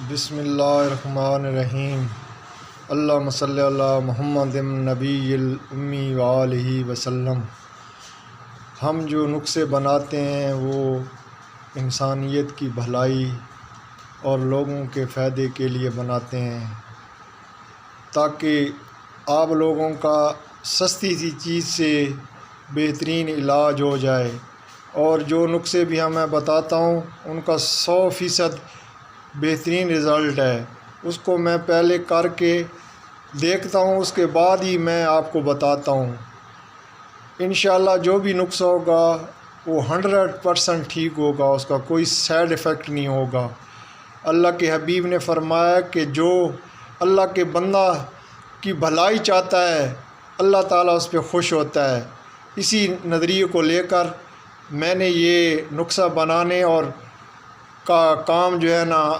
بسم اللہ الرحمن الرحیم۔ اللہم صلی علی محمد نبی الامی وآلہ وسلم۔ ہم جو نسخے بناتے ہیں وہ انسانیت کی بھلائی اور لوگوں کے فائدے کے لیے بناتے ہیں، تاکہ آپ لوگوں کا سستی سی چیز سے بہترین علاج ہو جائے۔ اور جو نسخے بھی میں بتاتا ہوں ان کا 100% بہترین رزلٹ ہے۔ اس کو میں پہلے کر کے دیکھتا ہوں، اس کے بعد ہی میں آپ کو بتاتا ہوں۔ انشاءاللہ جو بھی نسخہ ہوگا وہ 100% ٹھیک ہوگا، اس کا کوئی سائیڈ ایفیکٹ نہیں ہوگا۔ اللہ کے حبیب نے فرمایا کہ جو اللہ کے بندہ کی بھلائی چاہتا ہے اللہ تعالیٰ اس پہ خوش ہوتا ہے۔ اسی نظریے کو لے کر میں نے یہ نسخہ بنانے اور کا کام جو ہے نا